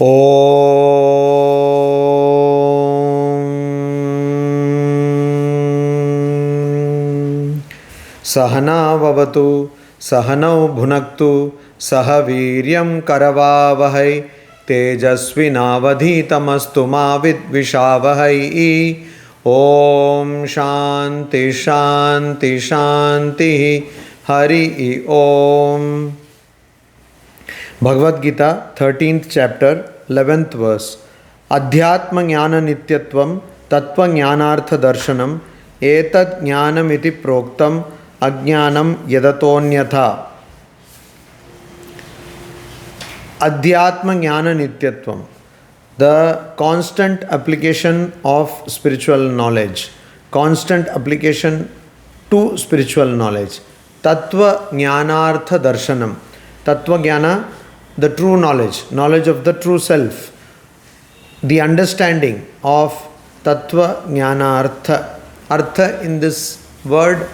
ॐ सहना भवतु सहनौ भुनक्तु सह वीर्यं करवावहै तेजस्विनावधीतमस्तु मा विद्विषावहै। ॐ शान्ति शान्ति शान्तिः। हरि ओम। Bhagavad Gita 13th chapter 11th verse। अध्यात्म ज्ञान नित्यत्वम तत्व ज्ञानार्थ दर्शनम एतद् ज्ञानमिति प्रोक्तम अज्ञानम यदतोन्यथा। अध्यात्म ज्ञान नित्यत्वम, the constant application of spiritual knowledge, constant application to spiritual knowledge. Tattva jnanartha darshanam, tattva jnana, the true knowledge, knowledge of the true self, the understanding of tattva jnanartha. Artha in this word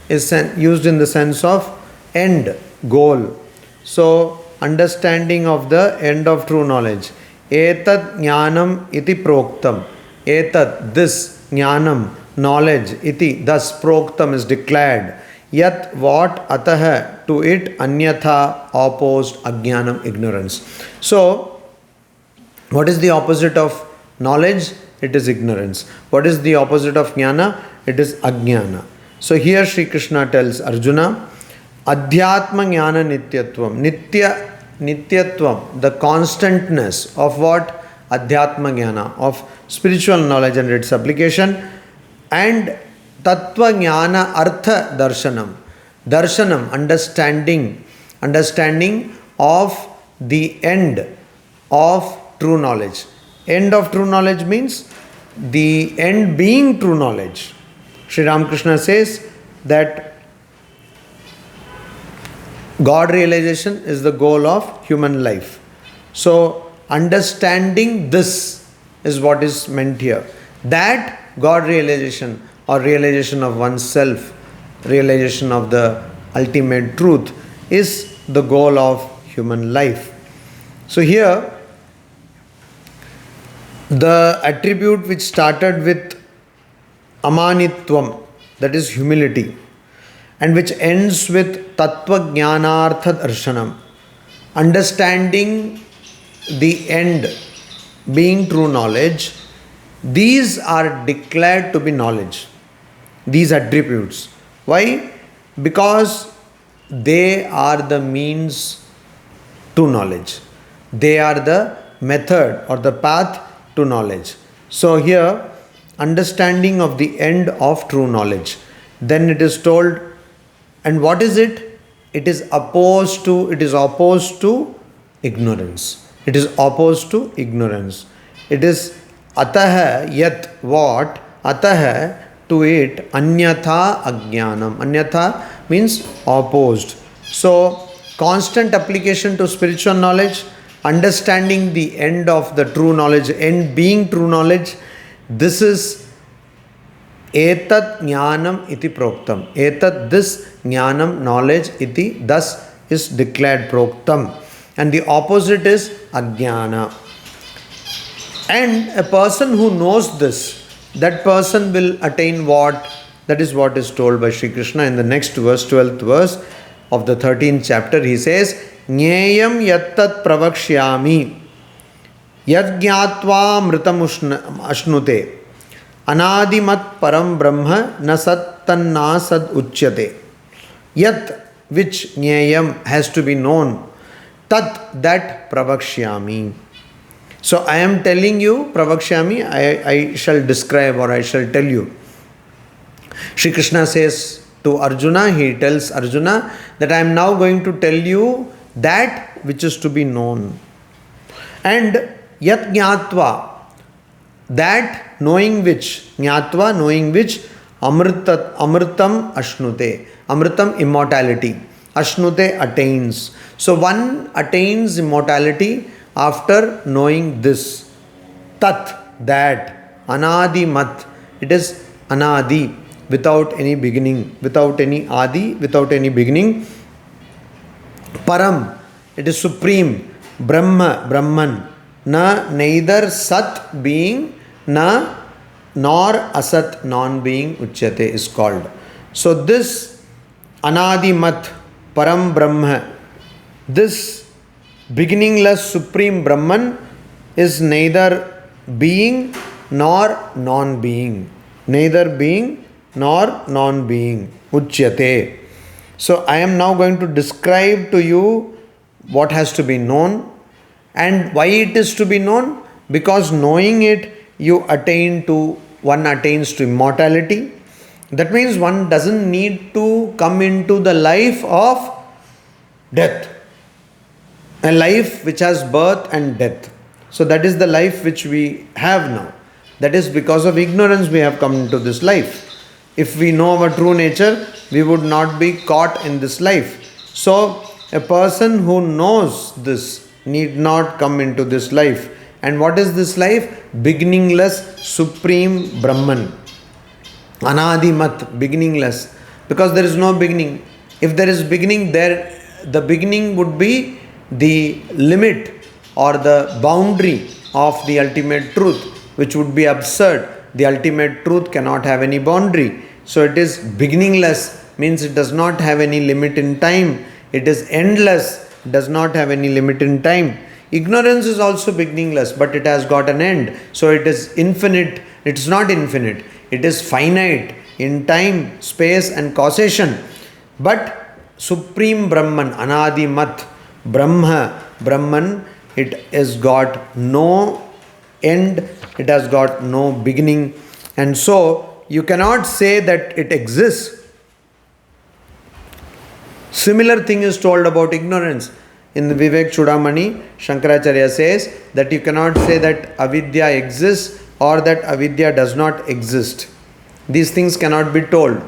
is used in the sense of end, goal. So understanding of the end of true knowledge. Etad jnanam iti proktam. Etad, this jnanam, knowledge, iti, thus proktam is declared. Yat, what, ataha, to it, anyatha, opposed, ajnanam, ignorance. So, what is the opposite of knowledge? It is ignorance. What is the opposite of jnana? It is ajnana. So here Sri Krishna tells Arjuna, Adhyatma jnana nityatvam. Nityatvam, the constantness of what? Adhyatma jnana, of spiritual knowledge and its application. And tattva jnana artha darshanam. Darshanam, understanding of the end of true knowledge. End of true knowledge means the end being true knowledge. Sri Ramakrishna says that God realization is the goal of human life. So understanding this is what is meant here. That God realization or realization of oneself, realization of the ultimate truth is the goal of human life. So here the attribute which started with amanitvam, that is humility, and which ends with tattva jnanartha darshanam, understanding the end being true knowledge. These are declared to be knowledge, these attributes. Why? Because they are the means to knowledge, they are the method or the path to knowledge. So here, understanding of the end of true knowledge. Then it is told, and what is it? It is opposed to ignorance. It is opposed to ignorance. It is ataha, yat, what, ataha, to it, anyatha ajnanam. Anyatha means opposed. So constant application to spiritual knowledge, understanding the end of the true knowledge, end being true knowledge. This is etat jnanam iti proktam. Etat, this jnanam, knowledge, iti, thus is declared proktam. And the opposite is ajnana. And a person who knows this, that person will attain what? That is what is told by Sri Krishna in the next verse, 12th verse of the 13th chapter. He says, Jneyam yattat pravakshyami yad jnatva mritam ashnute anadimat param brahma na sattanna sad uchyate. Yat, which jneyam has to be known, tat, that pravakshyami. So I am telling you, pravakshyami, I shall describe or I shall tell you. Shri Krishna says to Arjuna, he tells Arjuna that I am now going to tell you that which is to be known. And yat jnatva, that knowing which, jnatva, knowing which, amritam ashnute, amritam, immortality, ashnute, attains. So one attains immortality after knowing this. Tat, that, anadi mat, it is anadi, without any beginning, without any adi, without any beginning. Param, it is supreme. Brahma, Brahman, Na neither Sat being, na nor Asat non-being Uchyate is called. So this Anadimat Param Brahma, this beginningless Supreme Brahman is neither being nor non-being. Neither being nor non-being. Uchyate. So I am now going to describe to you what has to be known and why it is to be known. Because knowing it, one attains to immortality. That means one doesn't need to come into the life of death. A life which has birth and death. So that is the life which we have now. That is because of ignorance we have come into this life. If we know our true nature, we would not be caught in this life. So a person who knows this need not come into this life. And what is this life? Beginningless, supreme Brahman. Anadimat, beginningless. Because there is no beginning. If there is beginning, the beginning would be the limit or the boundary of the ultimate truth, which would be absurd. The ultimate truth cannot have any boundary. So it is beginningless, means it does not have any limit in time. It is endless, does not have any limit in time. Ignorance is also beginningless, but it has got an end. So it is infinite. It is not infinite. It is finite in time, space and causation. But Supreme Brahman, Anadimat, Brahman, it has got no end. It has got no beginning. And so you cannot say that it exists. Similar thing is told about ignorance. In the Vivek Chudamani, Shankaracharya says that you cannot say that avidya exists or that avidya does not exist. These things cannot be told.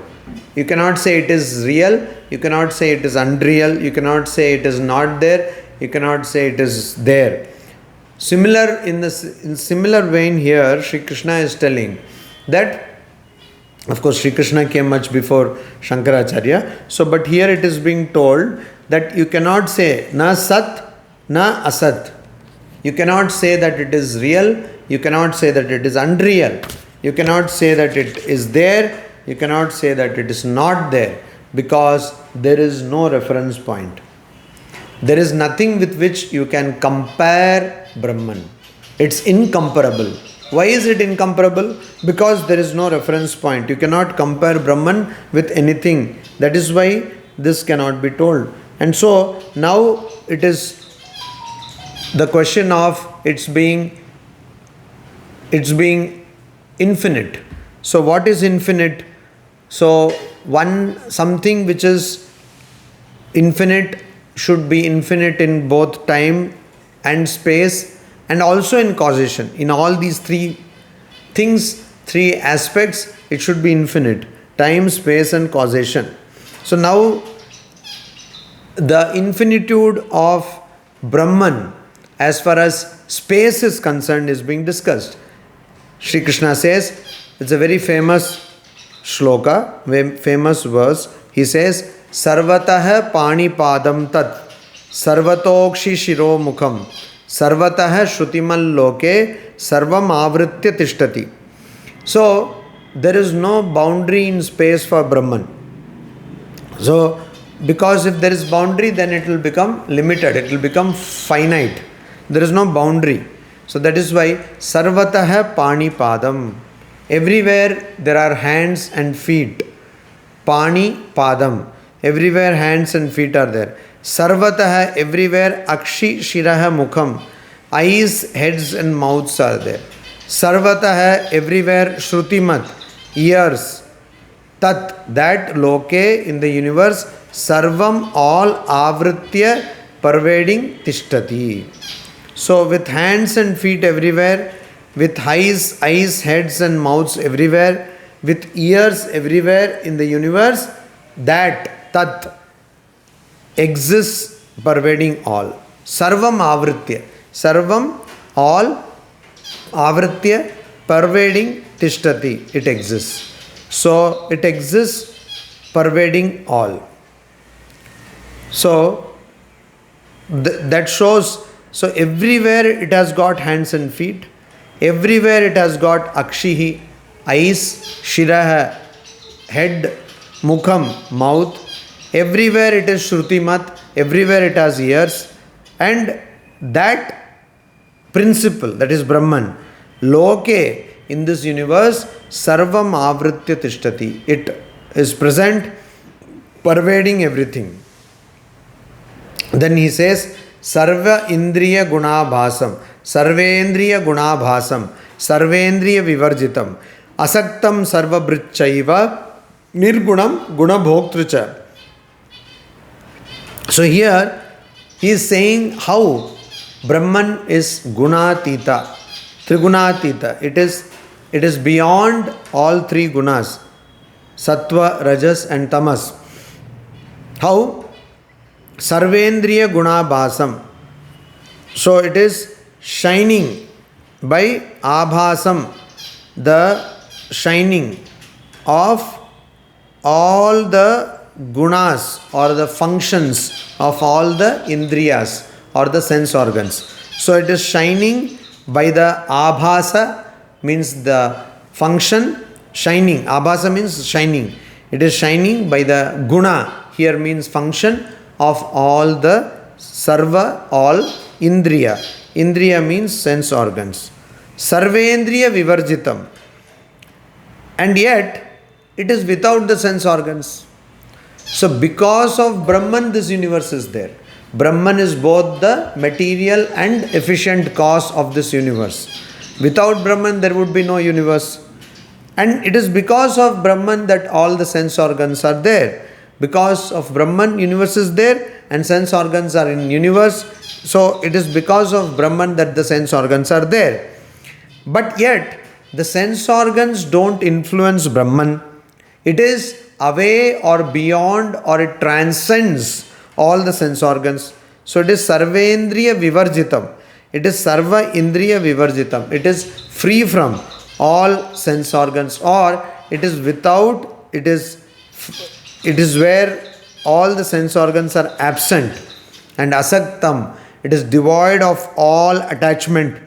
You cannot say it is real, you cannot say it is unreal, you cannot say it is not there, you cannot say it is there. In similar vein here, Sri Krishna is telling that, of course, Sri Krishna came much before Shankaracharya. So, but here it is being told that you cannot say na sat, na asat. You cannot say that it is real. You cannot say that it is unreal. You cannot say that it is there. You cannot say that it is not there. Because there is no reference point. There is nothing with which you can compare Brahman. It's incomparable. Why is it incomparable? Because there is no reference point. You cannot compare Brahman with anything. That is why this cannot be told. And so now it is the question of its being infinite. So what is infinite? So something which is infinite should be infinite in both time and space and also in causation. In all these three things, three aspects, it should be infinite. Time, space and causation. So now the infinitude of Brahman as far as space is concerned is being discussed. Sri Krishna says, it's a very famous shloka, famous verse. He says, Sarvatah pani padam tat, sarvatokshi shiro mukham, sarvatah shrutimal loke, sarvam avritya tishtati. So, there is no boundary in space for Brahman. So, because if there is boundary, then it will become limited, it will become finite. There is no boundary. So that is why Sarvatah Pani Padam. Everywhere there are hands and feet. Pani Padam. Everywhere hands and feet are there. Sarvatah, everywhere Akshi Shiraha Mukham. Eyes, heads and mouths are there. Sarvatah, everywhere Shrutimat. Ears. Tat, that loke in the universe. Sarvam, all avritya, pervading tishtati. So with hands and feet everywhere, with eyes, heads and mouths everywhere, with ears everywhere in the universe, that tat exists pervading all. Sarvam avritya. Sarvam, all, avritya, pervading tishtati. It exists. So it exists pervading all. So that shows So everywhere it has got hands and feet. Everywhere it has got akshihi, eyes, shiraha, head, mukham, mouth. Everywhere it is Shrutimat, everywhere it has ears. And that principle, that is Brahman, Loke, in this universe, Sarvam Avritya Tishtati. It is present, pervading everything. Then he says, Sarva Indriya Gunabhasam, Sarvendriya Gunabhasam, Sarvendriya Vivarjitam, Asaktam Sarva Brichaiva, Nirgunam Gunabhoktricha. So here he is saying how Brahman is Gunatita, Trigunatita. It is beyond all three gunas, Sattva, Rajas and Tamas. How? Sarvendriya Gunabhasam. So it is shining by Abhasam, the shining of all the gunas or the functions of all the indriyas or the sense organs. So it is shining by the abhasa, means the function, shining. Abhasa means shining. It is shining by the guna, here means function of all the sarva, all indriya. Indriya means sense organs. Sarvendriya vivarjitam. And yet it is without the sense organs. So because of Brahman, this universe is there. Brahman is both the material and efficient cause of this universe. Without Brahman, there would be no universe. And it is because of Brahman that all the sense organs are there. Because of Brahman, universe is there and sense organs are in universe. So it is because of Brahman that the sense organs are there. But yet, the sense organs don't influence Brahman. It is away or beyond, or it transcends all the sense organs. So it is Sarvendriya Vivarjitam. It is Sarva Indriya Vivarjitam. It is free from all sense organs, or it is without, it is where all the sense organs are absent. And Asaktam, it is devoid of all attachment.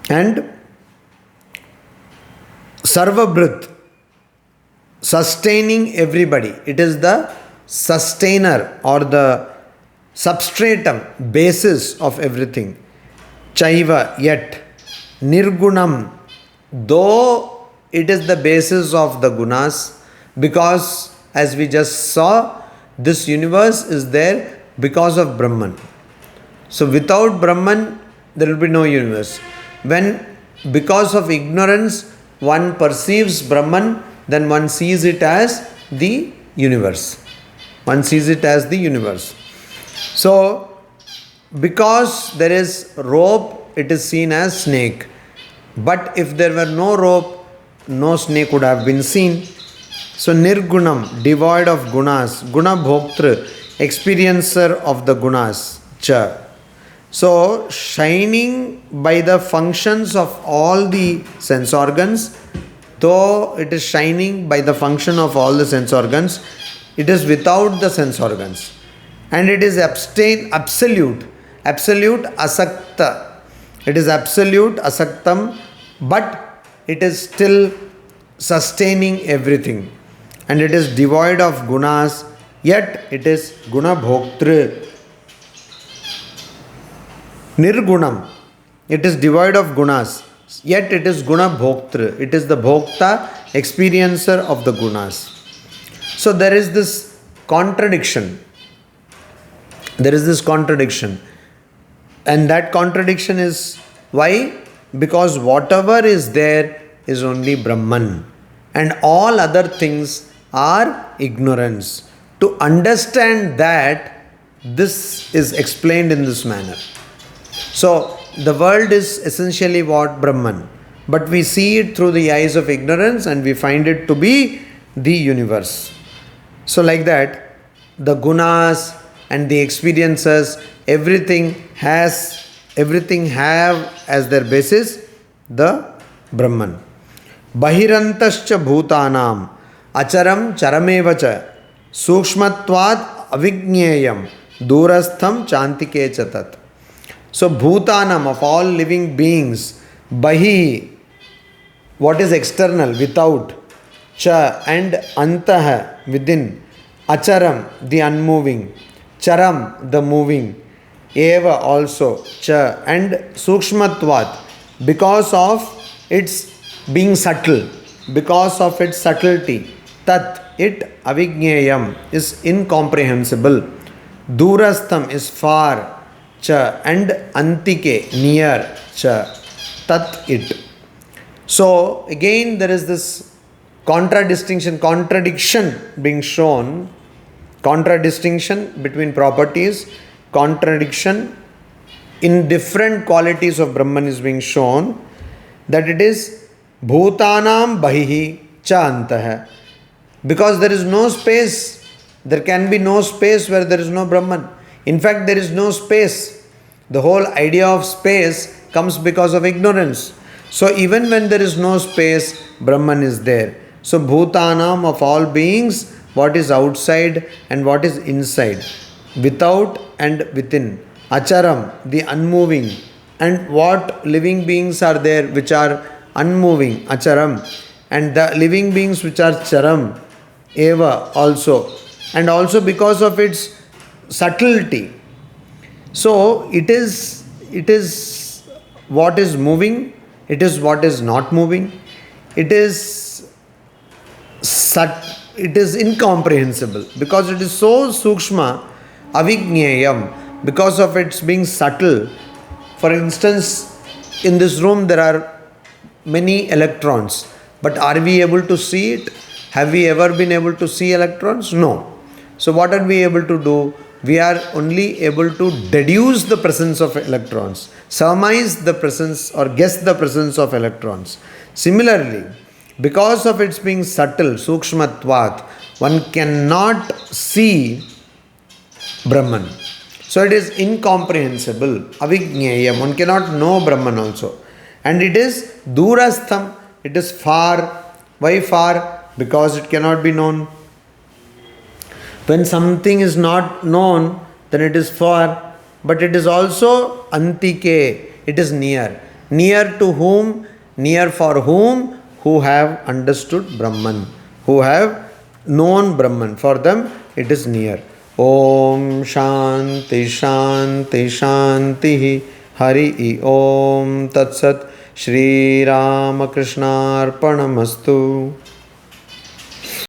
And Sarvabhrit, sustaining everybody. It is the sustainer or the substratum, basis of everything. Chaiva, yet. Nirgunam, though it is the basis of the gunas, because as we just saw, this universe is there because of Brahman. So without Brahman, there will be no universe. When, because of ignorance, one perceives Brahman, then one sees it as the universe. One sees it as the universe. So, because there is rope, it is seen as snake. But if there were no rope, no snake would have been seen. So, Nirgunam, devoid of gunas, Guna Bhoktra, experiencer of the gunas, Cha. So, shining by the functions of all the sense organs, though it is shining by the function of all the sense organs, it is without the sense organs. And it is absolute asakta. It is absolute asaktam, but it is still sustaining everything. And it is devoid of gunas, yet it is guna bhoktra. Nirgunam, it is devoid of gunas, yet it is guna bhoktra. It is the bhokta, experiencer of the gunas. So there is this contradiction. There is this contradiction. And that contradiction is why? Because whatever is there is only Brahman. And all other things are ignorance. To understand that, this is explained in this manner. So, the world is essentially what? Brahman. But we see it through the eyes of ignorance and we find it to be the universe. So, like that, the gunas and the experiences, everything have as their basis the Brahman. Bahirantascha bhutanam acharam charamevacha sukshmatvat avignyayam Durastham Chantike Chatat. So Bhutanam, of all living beings, Bahi, what is external, without, Cha, and Antah, within, Acharam, the unmoving, Charam, the moving, Eva also, Cha, and Sukshmatvat, because of its being subtle, because of its subtlety, Tat, it, Avigneyam, is incomprehensible, Durastham is far, Cha, and Antike, near, Cha, Tat, it. So again there is this contradiction being shown, contradistinction between properties, contradiction in different qualities of Brahman is being shown, that it is Bhutanam Bahihi Cha Antah. Because there is no space, there can be no space where there is no Brahman. In fact, there is no space. The whole idea of space comes because of ignorance. So even when there is no space, Brahman is there. So Bhutanam, of all beings, what is outside and what is inside, without and within. Acharam, the unmoving, and what living beings are there which are unmoving, Acharam, and the living beings which are Charam, Eva also, and also because of its subtlety. So it is what is moving, it is what is not moving, it is incomprehensible because it is so sukshma, avigneyam, because of its being subtle. For instance, in this room there are many electrons, but are we able to see it? Have we ever been able to see electrons? No. So what are we able to do? We are only able to deduce the presence of electrons, surmise the presence or guess the presence of electrons. Similarly, because of its being subtle, sukshmatvat, one cannot see Brahman. So it is incomprehensible, avigneyam, one cannot know Brahman also. And it is durastham, it is far. Why far? Because it cannot be known. When something is not known, then it is far, but it is also antike, it is near. Near to whom? Near for whom? Who have understood Brahman, who have known Brahman. For them, it is near. Om Shanti Shanti Shanti Hari Om Tat Sat Shri Ramakrishna Arpanamastu.